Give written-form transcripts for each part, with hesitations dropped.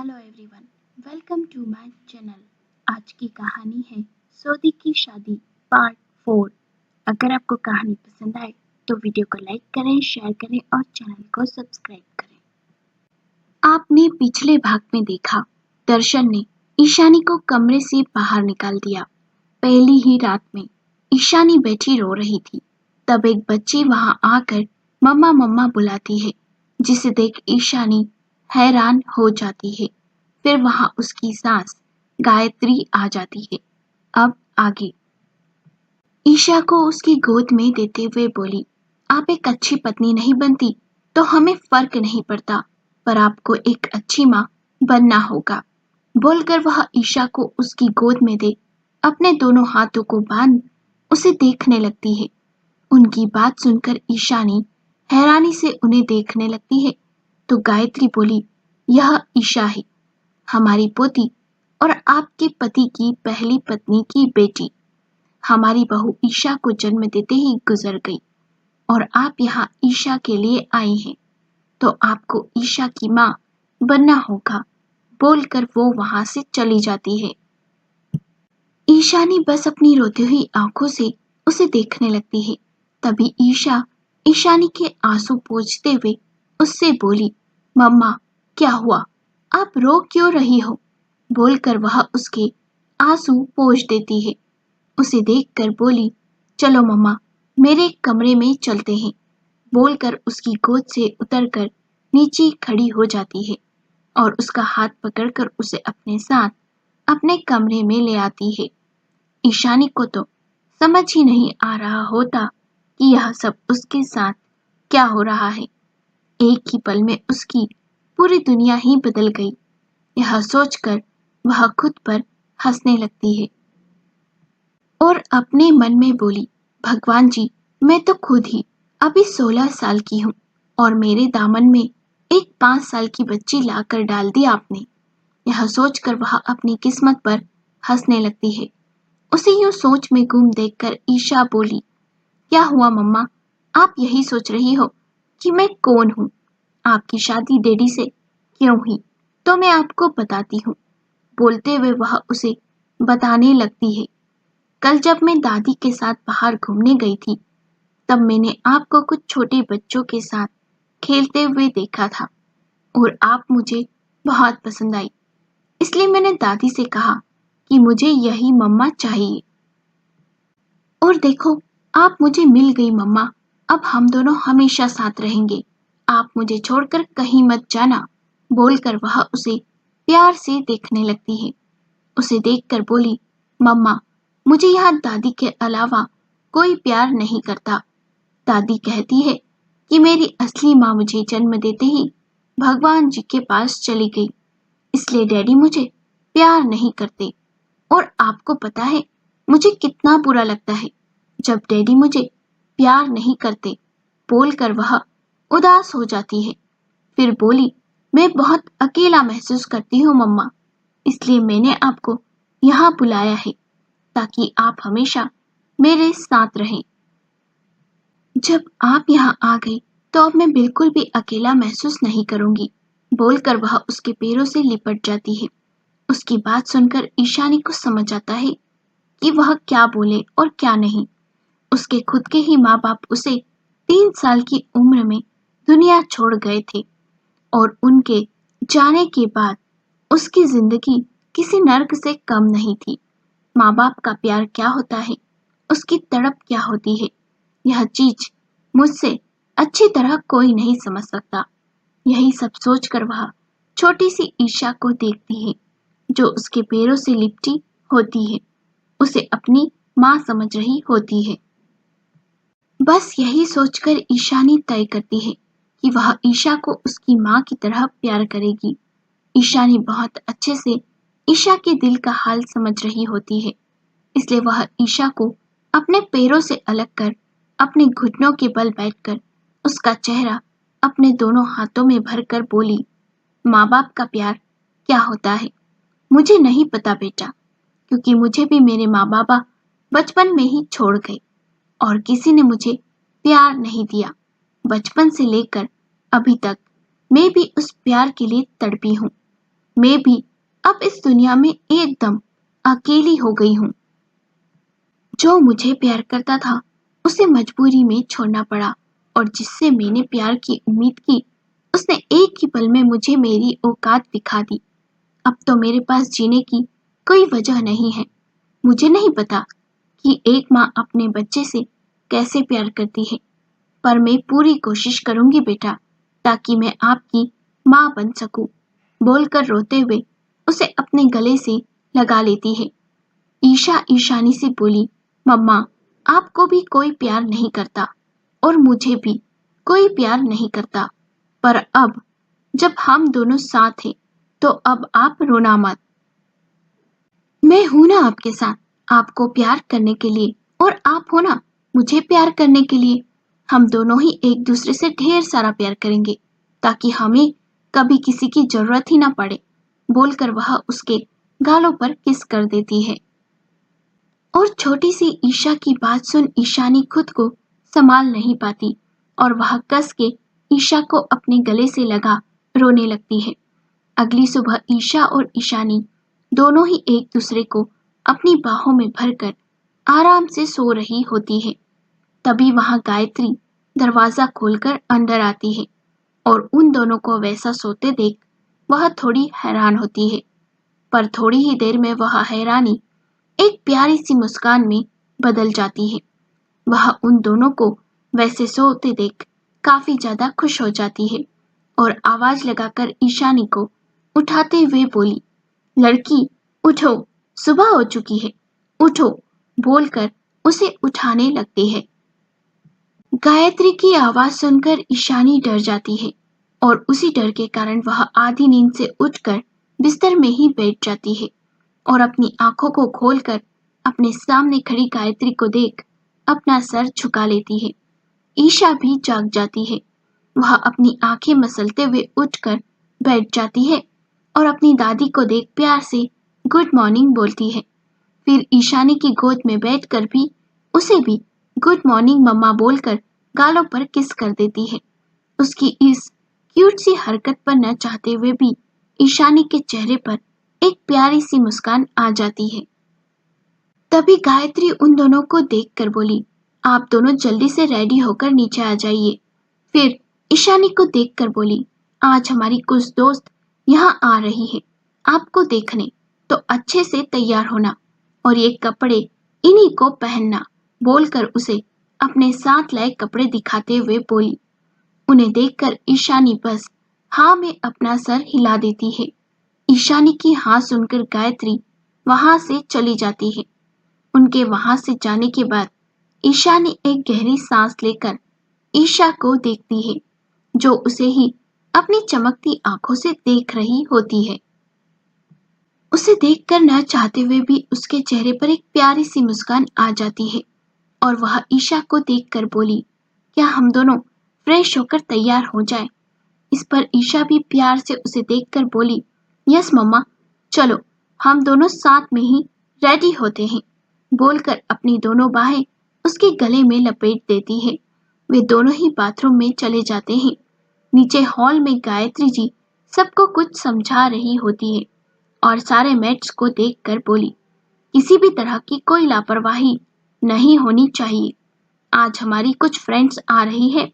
Hello everyone, welcome to my channel. आज की कहानी है सऊदी की शादी पार्ट 4। अगर आपको कहानी पसंद आए तो वीडियो को लाइक करें, शेयर करें और चैनल को सब्सक्राइब करें। आपने पिछले भाग में देखा, दर्शन ने ईशानी को कमरे से बाहर निकाल दिया। पहली ही रात में ईशानी बैठी रो रही थी। तब एक बच्ची वहां आकर मम्मा मम्मा बुलाती है, जिसे देख ईशानी हैरान हो जाती है। फिर वहां उसकी सास गायत्री आ जाती है। अब आगे ईशा को उसकी गोद में देते हुए बोली, आप एक अच्छी पत्नी नहीं बनती तो हमें फर्क नहीं पड़ता, पर आपको एक अच्छी माँ बनना होगा। बोलकर वह ईशा को उसकी गोद में दे अपने दोनों हाथों को बांध उसे देखने लगती है। उनकी बात सुनकर ईशानी हैरानी से उन्हें देखने लगती है तो गायत्री बोली, यह ईशा है, हमारी पोती और आपके पति की पहली पत्नी की बेटी। हमारी बहू ईशा को जन्म देते ही गुजर गई और आप यहाँ ईशा के लिए आई हैं, तो आपको ईशा की माँ बनना होगा। बोलकर वो वहां से चली जाती है। ईशानी बस अपनी रोती हुई आंखों से उसे देखने लगती है। तभी ईशा ईशानी के आंसू पोंछते हुए उससे बोली, मम्मा क्या हुआ, आप रो क्यों रही हो? बोलकर वह उसके आंसू पोंछ देती है। उसे देखकर बोली, चलो मम्मा, मेरे कमरे में चलते हैं। बोलकर उसकी गोद से उतरकर नीचे खड़ी हो जाती है और उसका हाथ पकड़कर उसे अपने साथ अपने कमरे में ले आती है। ईशानी को तो समझ ही नहीं आ रहा होता कि यह सब उसके साथ क्या हो रहा है। एक ही पल में उसकी पूरी दुनिया ही बदल गई। यह सोचकर वह खुद पर हंसने लगती है और अपने मन में बोली, भगवान जी, मैं तो खुद ही अभी 16 साल की हूँ और मेरे दामन में एक 5 साल की बच्ची लाकर डाल दी आपने। यह सोचकर वह अपनी किस्मत पर हंसने लगती है। उसे यूं सोच में गुम देखकर ईशा बोली, क्या हुआ मम्मा, आप यही सोच रही हो कि मैं कौन हूँ? आपकी शादी डैडी से क्यों हुई तो मैं आपको बताती हूँ। बोलते हुए वह उसे बताने लगती है, कल जब मैं दादी के साथ बाहर घूमने गई थी तब मैंने आपको कुछ छोटे बच्चों के साथ खेलते हुए देखा था और आप मुझे बहुत पसंद आई। इसलिए मैंने दादी से कहा कि मुझे यही मम्मा चाहिए। और देखो, आप मुझे मिल गई मम्मा। अब हम दोनों हमेशा साथ रहेंगे। आप मुझे छोड़कर कहीं मत जाना। बोलकर वह उसे प्यार से देखने लगती है। उसे देखकर बोली, मम्मा, मुझे यहाँ दादी के अलावा कोई प्यार नहीं करता। दादी कहती है कि मेरी असली माँ मुझे जन्म देते ही भगवान जी के पास चली गई, इसलिए डैडी मुझे प्यार नहीं करते। और आपको पता है मुझे कितना बुरा लगता है जब डैडी मुझे प्यार नहीं करते। बोलकर वह उदास हो जाती है। फिर बोली, मैं बहुत अकेला महसूस करती हूँ मम्मा, इसलिए मैंने आपको यहाँ बुलाया है ताकि आप हमेशा मेरे साथ रहें। जब आप यहाँ आ गए तो अब मैं बिल्कुल भी अकेला महसूस नहीं करूंगी। बोलकर वह उसके पैरों से लिपट जाती है। उसकी बात सुनकर ईशानी को समझ आता है कि वह क्या बोले और क्या नहीं। उसके खुद के ही माँ बाप उसे 3 साल की उम्र में दुनिया छोड़ गए थे और उनके जाने के बाद उसकी जिंदगी किसी नर्क से कम नहीं थी। माँ बाप का प्यार क्या होता है, उसकी तड़प क्या होती है, यह चीज मुझसे अच्छी तरह कोई नहीं समझ सकता। यही सब सोचकर वह छोटी सी ईशा को देखती है जो उसके पैरों से लिपटी होती है, उसे अपनी माँ समझ रही होती है। बस यही सोचकर ईशानी तय करती है कि वह ईशा को उसकी माँ की तरह प्यार करेगी। ईशानी बहुत अच्छे से ईशा के दिल का हाल समझ रही होती है, इसलिए वह ईशा को अपने पैरों से अलग कर अपने घुटनों के बल बैठकर उसका चेहरा अपने दोनों हाथों में भरकर बोली, माँ बाप का प्यार क्या होता है मुझे नहीं पता बेटा, क्योंकि मुझे भी मेरे माँ बाबा बचपन में ही छोड़ गए और किसी ने मुझे प्यार नहीं दिया। बचपन से लेकर अभी तक मैं भी उस प्यार के लिए तड़पी हूँ। मैं भी अब इस दुनिया में एकदम अकेली हो गई हूँ। जो मुझे प्यार करता था उसे मजबूरी में छोड़ना पड़ा और जिससे मैंने प्यार की उम्मीद की उसने एक ही पल में मुझे मेरी औकात दिखा दी। अब तो मेरे पास जीने की कोई वजह नहीं है। मुझे नहीं पता कि एक माँ अपने बच्चे से कैसे प्यार करती है, पर मैं पूरी कोशिश करूंगी बेटा, ताकि मैं आपकी माँ बन सकूं। बोलकर रोते हुए उसे अपने गले से लगा लेती है। ईशा ईशानी से बोली, मम्मा, आपको भी कोई प्यार नहीं करता और मुझे भी कोई प्यार नहीं करता, पर अब जब हम दोनों साथ हैं तो अब आप रोना मत। मैं हूं ना आपके साथ, आपको प्यार करने के लिए, और आप हो ना मुझे प्यार करने के लिए। हम दोनों ही एक दूसरे से ढेर सारा प्यार करेंगे ताकि हमें कभी किसी की जरूरत ही ना पड़े। बोलकर वह उसके गालों पर किस कर देती है। और छोटी सी ईशा की बात सुन ईशानी खुद को संभाल नहीं पाती और वह कस के ईशा को अपने गले से लगा रोने लगती है। अगली सुबह ईशा और ईशानी दोनों ही एक दूसरे को अपनी बाहों में भरकर आराम से सो रही होती है। तभी वहां गायत्री दरवाजा खोलकर अंदर आती है और उन दोनों को वैसा सोते देख वह थोड़ी हैरान होती है, पर थोड़ी ही देर में वह हैरानी एक प्यारी सी मुस्कान में बदल जाती है। वह उन दोनों को वैसे सोते देख काफी ज्यादा खुश हो जाती है और आवाज लगाकर ईशानी को उठाते हुए बोली, लड़की उठो, सुबह हो चुकी है, उठो, बोलकर उसे उठाने लगती है। गायत्री की आवाज सुनकर ईशानी डर जाती है और उसी डर के कारण वह आधी नींद से उठकर बिस्तर में ही बैठ जाती है और अपनी आंखों को खोलकर अपने सामने खड़ी गायत्री को देख अपना सर झुका लेती है। ईशा भी जाग जाती है। वह अपनी आंखें मसलते हुए उठकर बैठ जाती है और अपनी दादी को देख प्यार से गुड मॉर्निंग बोलती है। फिर ईशानी की गोद में बैठकर भी उसे भी गुड मॉर्निंग मम्मा बोलकर गालों पर किस कर देती है। उसकी इस क्यूट सी हरकत पर न चाहते हुए भी ईशानी के चेहरे पर एक प्यारी सी मुस्कान आ जाती है। तभी गायत्री उन दोनों को देखकर बोली, आप दोनों जल्दी से रेडी होकर नीचे आ जाइए। फिर ईशानी को देखकर बोली, आज हमारी कुछ दोस्त यहाँ आ रही है आपको देखने, तो अच्छे से तैयार होना और ये कपड़े इन्हीं को पहनना। बोलकर उसे अपने साथ लाए कपड़े दिखाते हुए बोली। उन्हें देखकर ईशानी बस हाँ में अपना सर हिला देती है। ईशानी की हाँ सुनकर गायत्री वहां से चली जाती है। उनके वहां से जाने के बाद ईशानी एक गहरी सांस लेकर ईशा को देखती है, जो उसे ही अपनी चमकती आंखों से देख रही होती है। उसे देखकर न चाहते हुए भी उसके चेहरे पर एक प्यारी सी मुस्कान आ जाती है और वह ईशा को देखकर बोली, क्या हम दोनों फ्रेश होकर तैयार हो जाएं? इस पर ईशा भी प्यार से उसे देखकर बोली, यस मम्मा, चलो हम दोनों साथ में ही रेडी होते हैं। बोलकर अपनी दोनों बाहें उसके गले में लपेट देती है। वे दोनों ही बाथरूम में चले जाते हैं। नीचे हॉल में गायत्री जी सबको कुछ समझा रही होती है और सारे मेट्स को देखकर बोली, किसी भी तरह की कोई लापरवाही नहीं होनी चाहिए। आज हमारी कुछ फ्रेंड्स आ रही है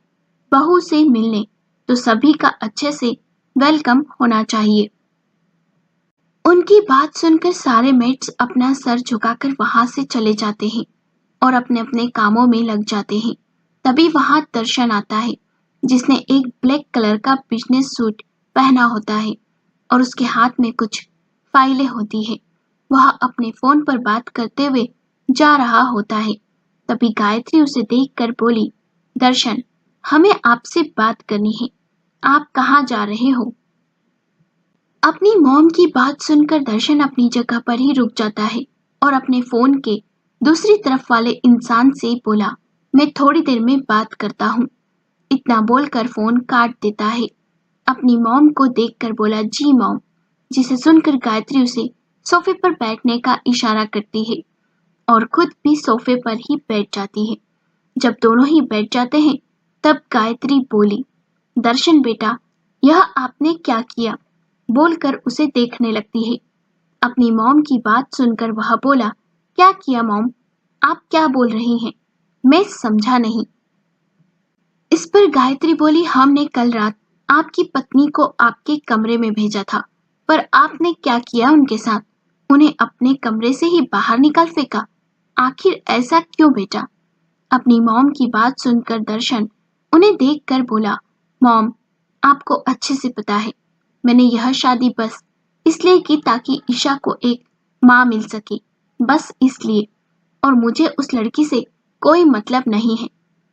बहू से मिलने, तो सभी का अच्छे से वेलकम होना चाहिए। उनकी बात सुनकर सारे मेट्स अपना सर झुकाकर वहां से चले जाते हैं और अपने अपने कामों में लग जाते हैं। तभी वहां दर्शन आता है, जिसने एक ब्लैक कलर का बिजनेस सूट पहना होता है और उसके हाथ में कुछ फाइलें होती है। वह अपने फोन पर बात करते हुए जा रहा होता है। तभी गायत्री उसे देखकर बोली, दर्शन, हमें आपसे बात करनी है, आप कहाँ जा रहे हो? अपनी मॉम की बात सुनकर दर्शन अपनी जगह पर ही रुक जाता है और अपने फोन के दूसरी तरफ वाले इंसान से बोला, मैं थोड़ी देर में बात करता हूँ। इतना बोलकर फोन काट देता है। अपनी मॉम को देखकर बोला, जी मॉम, जिसे सुनकर गायत्री उसे सोफे पर बैठने का इशारा करती है और खुद भी सोफे पर ही बैठ जाती है। जब दोनों ही बैठ जाते हैं तब गायत्री बोली, दर्शन बेटा, यह आपने क्या किया? बोलकर उसे देखने लगती है। अपनी मॉम की बात सुनकर वह बोला, क्या किया मॉम? आप क्या बोल रही हैं? मैं समझा नहीं। इस पर गायत्री बोली, हमने कल रात आपकी पत्नी को आपके कमरे में भेजा था, पर आपने क्या किया उनके साथ? उन्हें अपने कमरे से ही बाहर निकाल फेंका। आखिर ऐसा क्यों बेटा? अपनी मॉम की बात सुनकर दर्शन उन्हें देखकर बोला, मॉम, आपको अच्छे से पता है मैंने यह शादी बस इसलिए की ताकि ईशा को एक माँ मिल सके, बस इसलिए। और मुझे उस लड़की से कोई मतलब नहीं है,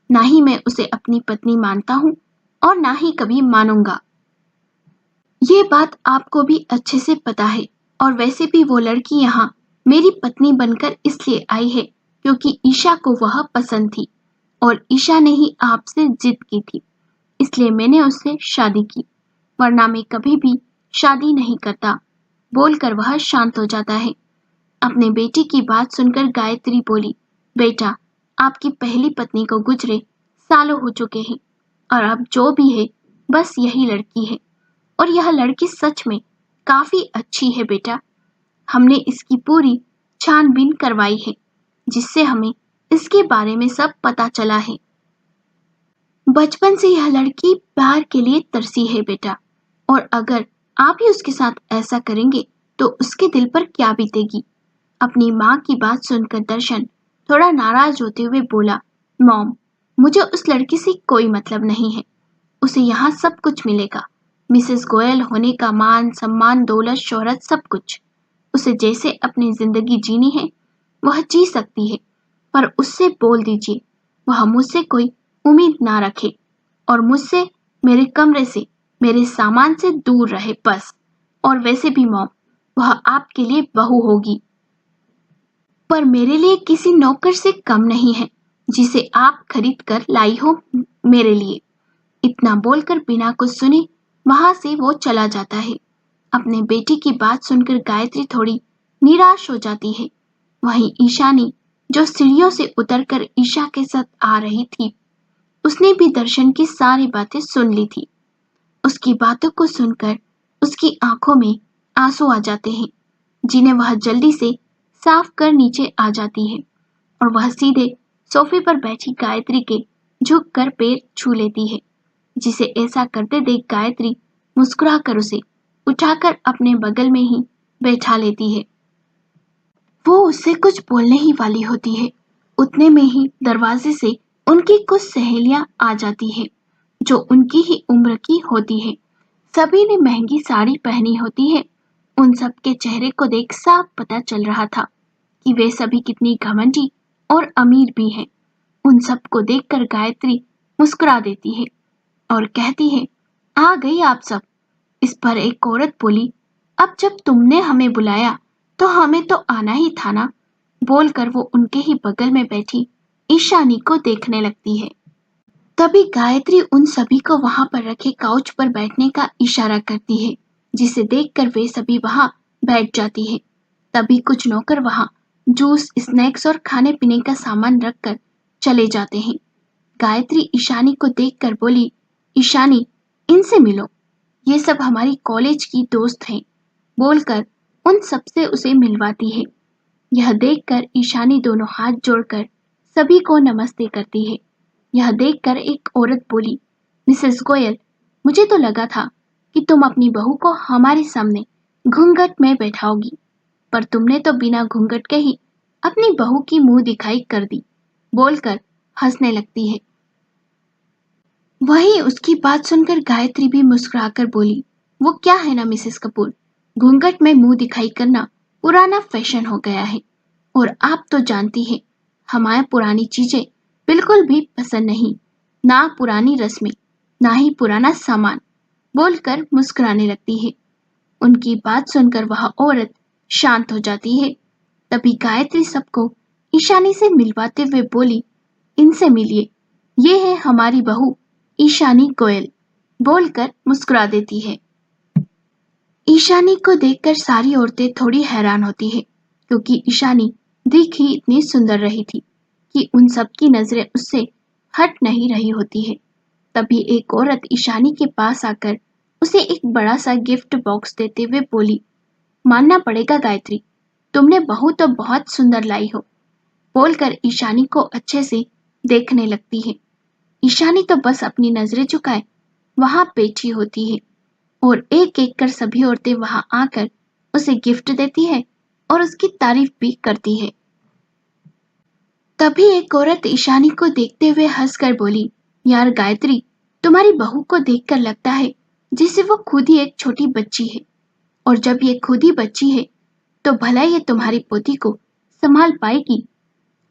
ना ही मैं उसे अपनी पत्नी मानता हूँ और ना ही कभी मानूंगा। ये बात आपको भी अच्छे से पता है, और वैसे भी वो लड़की यहाँ मेरी पत्नी बनकर इसलिए आई है क्योंकि ईशा को वह पसंद थी और ईशा ने ही आपसे जिद की थी, इसलिए मैंने उससे शादी की, वरना मैं कभी भी शादी नहीं करता। बोलकर वह शांत हो जाता है। अपने बेटे की बात सुनकर गायत्री बोली, बेटा, आपकी पहली पत्नी को गुजरे सालों हो चुके हैं और अब जो भी है बस यही लड़की है, और यह लड़की सच में काफी अच्छी है बेटा। हमने इसकी पूरी छानबीन करवाई है, जिससे हमें इसके बारे में सब पता चला है। बचपन से यह लड़की प्यार के लिए तरसी है बेटा, और अगर आप ही उसके साथ ऐसा करेंगे तो उसके दिल पर क्या बीतेगी। अपनी माँ की बात सुनकर दर्शन थोड़ा नाराज होते हुए बोला, मॉम, मुझे उस लड़की से कोई मतलब नहीं है। उसे यहाँ सब कुछ मिलेगा, मिसेस गोयल होने का मान सम्मान, दौलत, शोहरत, सब कुछ। उसे जैसे अपनी जिंदगी जीनी है वह जी सकती है, पर उससे बोल दीजिए वह मुझसे कोई उम्मीद ना रखे और मुझसे, मेरे कमरे से, मेरे सामान से दूर रहे बस। और वैसे भी मॉम, वह आपके लिए बहू होगी, पर मेरे लिए किसी नौकर से कम नहीं है जिसे आप खरीद कर लाई हो मेरे लिए। इतना बोलकर बिना कुछ सुने वहां से वो चला जाता है। अपने बेटे की बात सुनकर गायत्री थोड़ी निराश हो जाती है। वहीं ईशानी, जो सीढ़ियों से उतरकर ईशा के साथ आ रही थी, उसने भी दर्शन की सारी बातें सुन ली थी। उसकी बातों को सुनकर उसकी आंखों में आंसू आ जाते हैं, जिन्हें वह जल्दी से साफ कर नीचे आ जाती है, और वह सीधे सोफे पर बैठी गायत्री के झुक कर पैर छू लेती है, जिसे ऐसा करते देख गायत्री मुस्कुराकर उसे उठाकर अपने बगल में ही बैठा लेती है। वो उससे कुछ बोलने ही वाली होती है, उतने में ही दरवाजे से उनकी कुछ सहेलियां आ जाती है, जो उनकी ही उम्र की होती है। सभी ने महंगी साड़ी पहनी होती है। उन सब के चेहरे को देख साफ पता चल रहा था कि वे सभी कितनी घमंडी और अमीर भी हैं। उन सबको देखकर गायत्री मुस्कुरा देती है और कहती है, आ गई आप सब। इस पर एक औरत बोली, अब जब तुमने हमें बुलाया तो हमें तो आना ही था ना। बोलकर वो उनके ही बगल में बैठी ईशानी को देखने लगती है। तभी गायत्री उन सभी को वहां पर रखे काउच पर बैठने का इशारा करती है, जिसे देखकर वे सभी वहां बैठ जाती है। तभी कुछ नौकर वहां जूस, स्नैक्स और खाने पीने का सामान रखकर चले जाते हैं। गायत्री ईशानी को देखकर बोली, ईशानी, इनसे मिलो, ये सब हमारी कॉलेज की दोस्त हैं। बोलकर उन सबसे उसे मिलवाती है। यह देखकर ईशानी दोनों हाथ जोड़कर सभी को नमस्ते करती है। यह देखकर एक औरत बोली, मिसेस गोयल, मुझे तो लगा था कि तुम अपनी बहू को हमारे सामने घूंघट में बैठाओगी, पर तुमने तो बिना घूंघट के ही अपनी बहू की मुंह दिखाई कर दी। बोलकर हंसने लगती है। वहीं उसकी बात सुनकर गायत्री भी मुस्कुराकर बोली, वो क्या है ना मिसेस कपूर, घूंघट में मुंह दिखाई करना पुराना फैशन हो गया है, और आप तो जानती हैं हमारे पुरानी चीजें बिल्कुल भी पसंद नहीं, ना पुरानी रस्में, ना ही पुराना सामान। बोलकर मुस्कुराने लगती है। उनकी बात सुनकर वह औरत शांत हो जाती है। तभी गायत्री सबको ईशानी से मिलवाते हुए बोली, इनसे मिलिए, ये है हमारी बहू ईशानी गोयल। बोलकर मुस्कुरा देती है। ईशानी को देखकर सारी औरतें थोड़ी हैरान होती है, क्योंकि ईशानी दिख ही इतनी सुंदर रही थी कि उन सब की नजरें उससे हट नहीं रही होती है। तभी एक औरत ईशानी के पास आकर उसे एक बड़ा सा गिफ्ट बॉक्स देते हुए बोली, मानना पड़ेगा गायत्री, तुमने बहू तो बहुत सुंदर लाई हो। बोलकर ईशानी को अच्छे से देखने लगती है। ईशानी तो बस अपनी नजरें झुकाए वहां बैठी होती है और एक एक कर सभी औरतें वहां आकर उसे गिफ्ट देती है और उसकी तारीफ भी करती है। तभी एक औरत ईशानी को देखते हुए हंसकर बोली, यार गायत्री, तुम्हारी बहू को देखकर लगता है जैसे वो खुद ही एक छोटी बच्ची है, और जब ये खुद ही बच्ची है तो भला ये तुम्हारी पोती को संभाल पाएगी,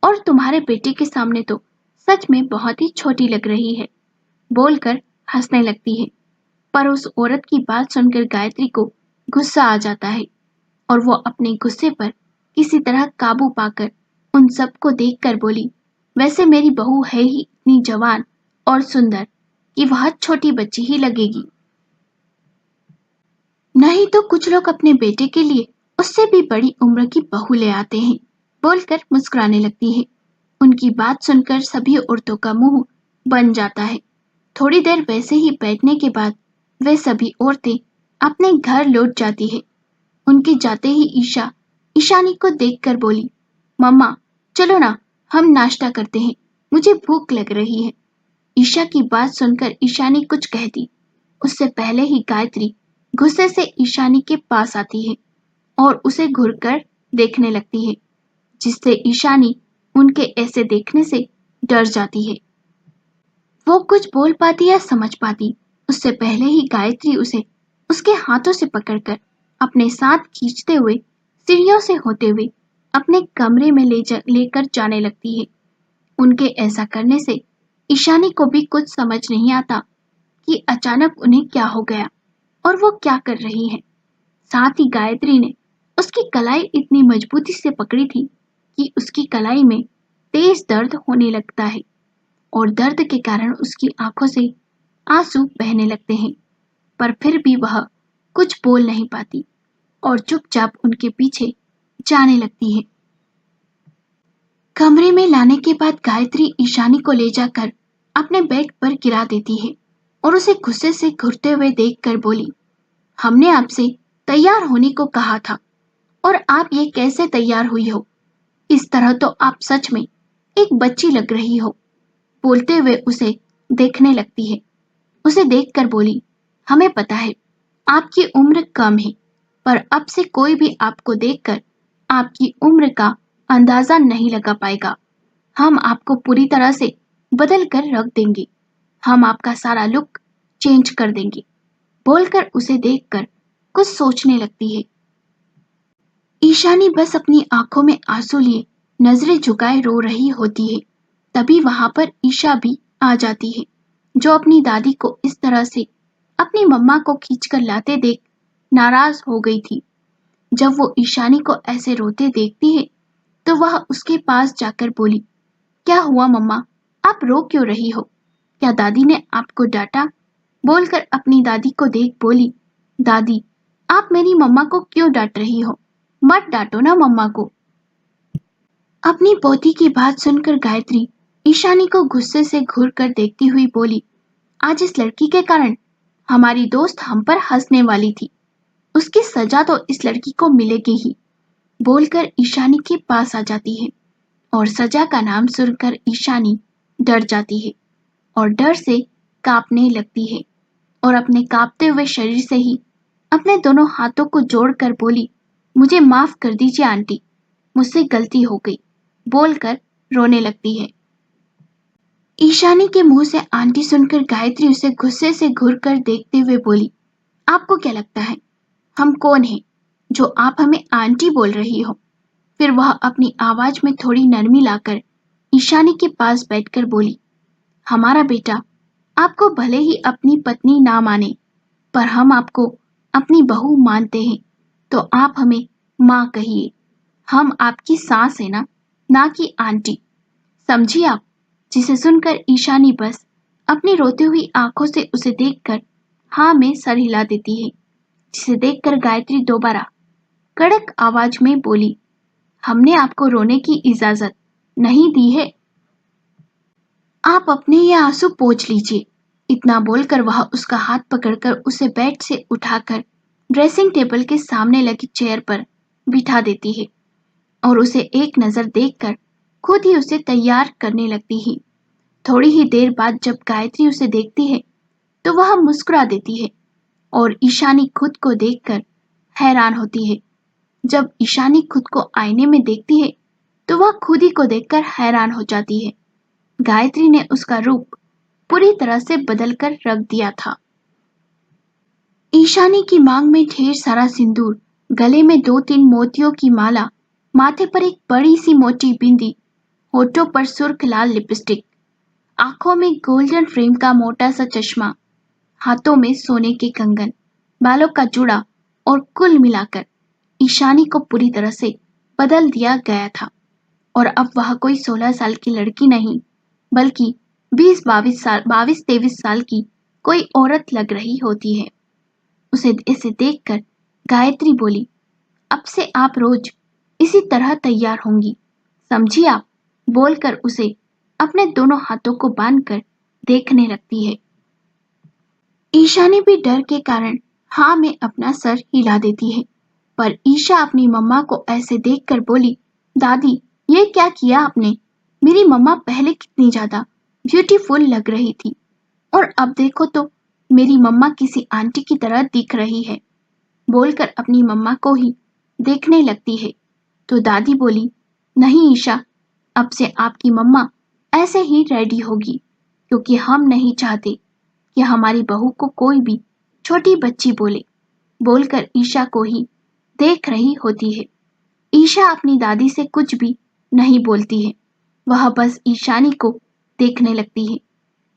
और तुम्हारे बेटे के सामने तो सच में बहुत ही छोटी लग रही है। बोलकर हंसने लगती है। पर उस औरत की बात सुनकर गायत्री को गुस्सा आ जाता है और वो अपने गुस्से पर किसी तरह काबू पाकर उन सबको देखकर बोली, वैसे मेरी बहू है ही इतनी जवान और सुंदर कि वह छोटी बच्ची ही लगेगी। नहीं तो कुछ लोग अपने बेटे के लिए उससे भी बड़ी उम्र की बहू ले आते हैं। बोलकर मुस्कुराने लगती है। उनकी बात सुनकर सभी औरतों का मुंह बन जाता है। थोड़ी देर वैसे ही बैठने के बाद वे सभी औरतें अपने घर लौट जाती है। उनके जाते ही ईशा ईशानी को देखकर बोली, मम्मा चलो ना, हम नाश्ता करते हैं, मुझे भूख लग रही है। ईशा की बात सुनकर ईशानी कुछ कहती उससे पहले ही गायत्री गुस्से से ईशानी के पास आती है और उसे घूरकर देखने लगती है, जिससे ईशानी उनके ऐसे देखने से डर जाती है। वो कुछ बोल पाती या समझ पाती उससे पहले ही गायत्री उसे उसके हाथों से पकड़कर अपने साथ खींचते हुए सीढ़ियों से होते हुए अपने कमरे में लेकर जाने लगती है। उनके ऐसा करने से ईशानी को भी कुछ समझ नहीं आता कि अचानक उन्हें क्या हो गया और वो क्या कर रही है। साथ ही गायत्री ने उसकी कलाई इतनी मजबूती से पकड़ी थी कि उसकी कलाई में तेज दर्द होने लगता है और दर्द के कारण उसकी आंखों से आंसू बहने लगते हैं, पर फिर भी वह कुछ बोल नहीं पाती और चुपचाप उनके पीछे जाने लगती है। कमरे में लाने के बाद गायत्री ईशानी को ले जाकर अपने बेड पर गिरा देती है और उसे गुस्से से घुरते हुए देखकर बोली, हमने आपसे तैयार होने को कहा था और आप ये कैसे तैयार हुई हो? इस तरह तो आप सच में एक बच्ची लग रही हो। बोलते हुए उसे देखने लगती है। उसे देखकर बोली, हमें पता है आपकी उम्र कम है, पर अब से कोई भी आपको देखकर आपकी उम्र का अंदाजा नहीं लगा पाएगा। हम आपको पूरी तरह से बदल कर रख देंगे। हम आपका सारा लुक चेंज कर देंगे। बोलकर उसे देखकर कुछ सोचने लगती है। ईशानी बस अपनी आंखों में आंसू लिए नजरें झुकाए रो रही होती है। तभी वहां पर ईशा भी आ जाती है, जो अपनी दादी को इस तरह से अपनी मम्मा को खींचकर लाते देख नाराज हो गई थी। जब वो ईशानी को ऐसे रोते देखती है तो वह उसके पास जाकर बोली, क्या हुआ मम्मा, आप रो क्यों रही हो? क्या दादी ने आपको डांटा? बोलकर अपनी दादी को देख बोली, दादी आप मेरी मम्मा को क्यों डांट रही हो? मत डांटो ना मम्मा को। अपनी पोती की बात सुनकर गायत्री ईशानी को गुस्से से घूर कर देखती हुई बोली, आज इस लड़की के कारण हमारी दोस्त हम पर हंसने वाली थी, उसकी सजा तो इस लड़की को मिलेगी ही। बोलकर ईशानी के पास आ जाती है और सजा का नाम सुनकर ईशानी डर जाती है और डर से कांपने लगती है और अपने कांपते हुए शरीर से ही अपने दोनों हाथों को जोड़कर बोली, मुझे माफ कर दीजिए आंटी, मुझसे गलती हो गई। बोलकर रोने लगती है। ईशानी के मुंह से आंटी सुनकर गायत्री उसे गुस्से से घूर कर देखते हुए बोली, आपको क्या लगता है हम कौन हैं जो आप हमें आंटी बोल रही हो? फिर वह अपनी आवाज में थोड़ी नरमी लाकर ईशानी के पास बैठकर बोली, हमारा बेटा आपको भले ही अपनी पत्नी ना माने, पर हम आपको अपनी बहू मानते हैं, तो आप हमें माँ कहिए। हम आपकी सास है ना कि आंटी, समझी आप? जिसे सुनकर ईशानी बस अपनी रोती हुई आंखों से उसे देखकर हाँ में सर हिला देती है, जिसे देखकर गायत्री दोबारा कड़क आवाज में बोली, हमने आपको रोने की इजाजत नहीं दी है। आप अपने ये आंसू पोंछ लीजिए। इतना बोलकर वह उसका हाथ पकड़कर उसे बेड से उठाकर ड्रेसिंग टेबल के सामने लगी चेयर पर बिठा देती है और उसे एक नजर देखकर खुद ही उसे तैयार करने लगती है। थोड़ी ही देर बाद जब गायत्री उसे देखती है तो वह मुस्कुरा देती है और ईशानी खुद को देखकर हैरान होती है। जब ईशानी खुद को आईने में देखती है तो वह खुद ही को देखकर हैरान हो जाती है। गायत्री ने उसका रूप पूरी तरह से बदलकर रख दिया था। ईशानी की मांग में ढेर सारा सिंदूर, गले में 2-3 मोतियों की माला, माथे पर एक बड़ी सी मोटी बिंदी, होठों पर सुर्ख लाल लिपस्टिक, आंखों में गोल्डन फ्रेम का मोटा सा चश्मा, हाथों में सोने के कंगन, बालों का जूड़ा और कुल मिलाकर ईशानी को पूरी तरह से बदल दिया गया था। और अब वह कोई 16 साल की लड़की नहीं बल्कि 22-23 साल की कोई औरत लग रही होती है। उसे इसे देखकर गायत्री बोली, अब से आप रोज इसी तरह तैयार होंगी, समझी आप? बोलकर उसे अपने दोनों हाथों को बांधकर देखने लगती है। ईशानी भी डर के कारण हाँ में अपना सर हिला देती है, पर ईशा अपनी मम्मा को ऐसे देखकर बोली, दादी ये क्या किया आपने? मेरी मम्मा पहले कितनी ज्यादा ब्यूटीफुल लग रही थी और अब देखो तो मेरी मम्मा किसी आंटी की तरह दिख रही है। बोलकर अपनी मम्मा को ही देखने लगती है तो दादी बोली, नहीं ईशा, अब से आपकी मम्मा ऐसे ही रेडी होगी क्योंकि हम नहीं चाहते कि हमारी बहू को कोई भी छोटी बच्ची बोले। बोलकर ईशा को ही देख रही होती है। ईशा अपनी दादी से कुछ भी नहीं बोलती है, वह बस ईशानी को देखने लगती है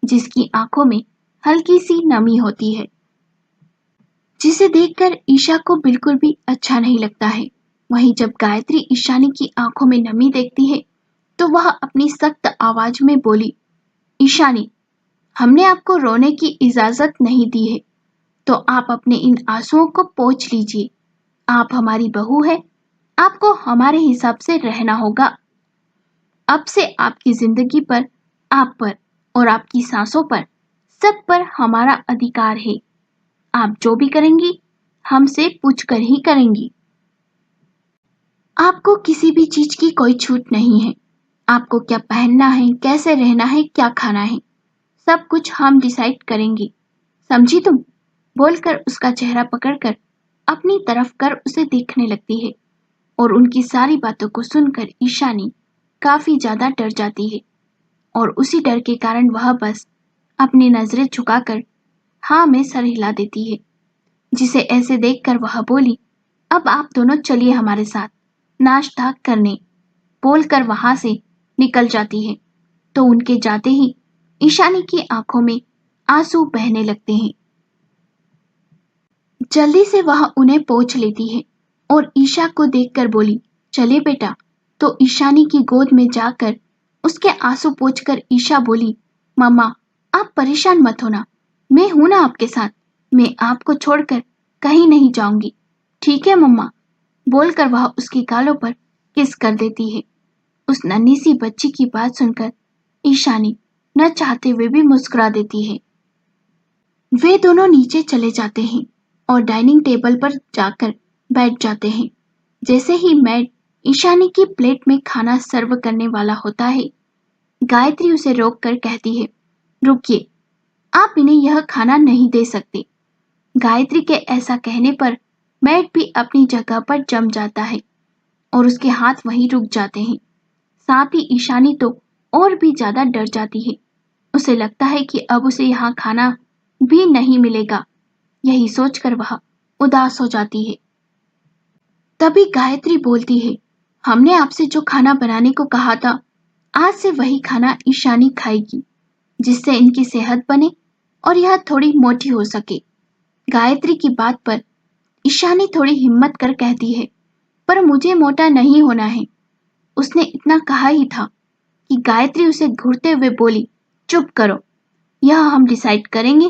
जिसकी आंखों में हल्की सी नमी होती है, जिसे देखकर ईशा को बिल्कुल भी अच्छा नहीं लगता है। वहीं जब गायत्री ईशानी की आंखों में नमी देखती है तो वह अपनी सख्त आवाज में बोली, ईशानी, हमने आपको रोने की इजाजत नहीं दी है तो आप अपने इन आंसुओं को पोंछ लीजिए। आप हमारी बहू है, आपको हमारे हिसाब से रहना होगा। अब से आपकी जिंदगी पर, आप पर और आपकी सांसों पर, सब पर हमारा अधिकार है। आप जो भी करेंगी हमसे पूछकर ही करेंगी। आपको किसी भी चीज की कोई छूट नहीं है। आपको क्या पहनना है, कैसे रहना है, क्या खाना है, सब कुछ हम डिसाइड करेंगे, समझी तुम? बोलकर उसका चेहरा पकड़कर अपनी तरफ कर उसे देखने लगती है और उनकी सारी बातों को सुनकर ईशानी काफी ज्यादा डर जाती है और उसी डर के कारण वह बस अपनी नजरें झुकाकर हाँ में सर हिला देती है। जिसे ऐसे देखकर वह बोली, अब आप दोनों चलिए हमारे साथ नाश्ता करने। बोलकर वहां से निकल जाती है तो उनके जाते ही ईशानी की आंखों में आंसू बहने लगते हैं। जल्दी से वह उन्हें पोंछ लेती है और ईशा को देखकर बोली, चलिए बेटा। तो ईशानी की गोद में जाकर उसके आंसू पोंछकर ईशा बोली, मम्मा आप परेशान मत होना, मैं हूं ना आपके साथ, मैं आपको छोड़कर कहीं नहीं जाऊंगी, ठीक है मम्मा? बोलकर वह उसके गालों पर किस कर देती है। उस नन्ही सी बच्ची की बात सुनकर ईशानी न चाहते हुए भी मुस्कुरा देती है। वे दोनों नीचे चले जाते हैं और डाइनिंग टेबल पर जाकर बैठ जाते हैं। जैसे ही मैड ईशानी की प्लेट में खाना सर्व करने वाला होता है, गायत्री उसे रोक कर कहती है, रुकिए, आप इन्हें यह खाना नहीं दे सकते। गायत्री के ऐसा कहने पर मैड भी अपनी जगह पर जम जाता है और उसके हाथ वहीं रुक जाते हैं। साथ ही ईशानी तो और भी ज्यादा डर जाती है। उसे लगता है कि अब उसे यहाँ खाना भी नहीं मिलेगा। यही सोचकर वह उदास हो जाती है। तभी गायत्री बोलती है, हमने आपसे जो खाना बनाने को कहा था, आज से वही खाना ईशानी खाएगी, जिससे इनकी सेहत बने और यह थोड़ी मोटी हो सके। गायत्री की बात पर ईशानी थोड़ी हिम्मत कर कहती है, पर मुझे मोटा नहीं होना है। उसने इतना कहा ही था कि गायत्री उसे घूरते हुए बोली, चुप करो, यह हम डिसाइड करेंगे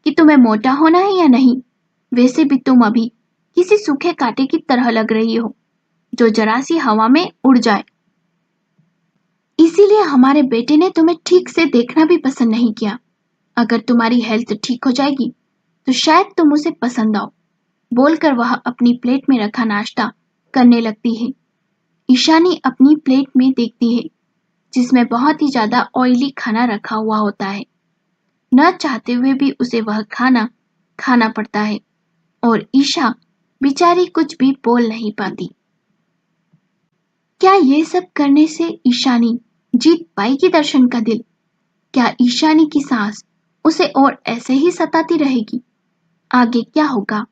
कि तुम्हें मोटा होना है या नहीं। वैसे भी तुम अभी किसी सूखे कांटे की तरह लग रही हो जो जरा सी हवा में उड़ जाए। इसीलिए हमारे बेटे ने तुम्हें ठीक से देखना भी पसंद नहीं किया। अगर तुम्हारी हेल्थ ठीक हो जाएगी तो शायद तुम उसे पसंद आओ, बोलकर वह अपनी प्लेट में रखा नाश्ता करने लगती है। ईशानी अपनी प्लेट में देखती है जिसमें बहुत ही ज्यादा ऑयली खाना रखा हुआ होता है। न चाहते हुए भी उसे वह खाना खाना पड़ता है और ईशा बेचारी कुछ भी बोल नहीं पाती। क्या ये सब करने से ईशानी जीत पाएगी दर्शन का दिल? क्या ईशानी की सास उसे और ऐसे ही सताती रहेगी? आगे क्या होगा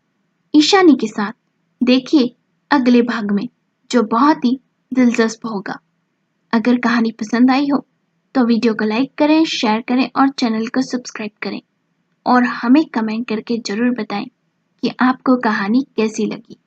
ईशानी के साथ, देखिए अगले भाग में, जो बहुत ही दिलचस्प होगा। अगर कहानी पसंद आई हो तो वीडियो को लाइक करें, शेयर करें और चैनल को सब्सक्राइब करें और हमें कमेंट करके जरूर बताएं कि आपको कहानी कैसी लगी।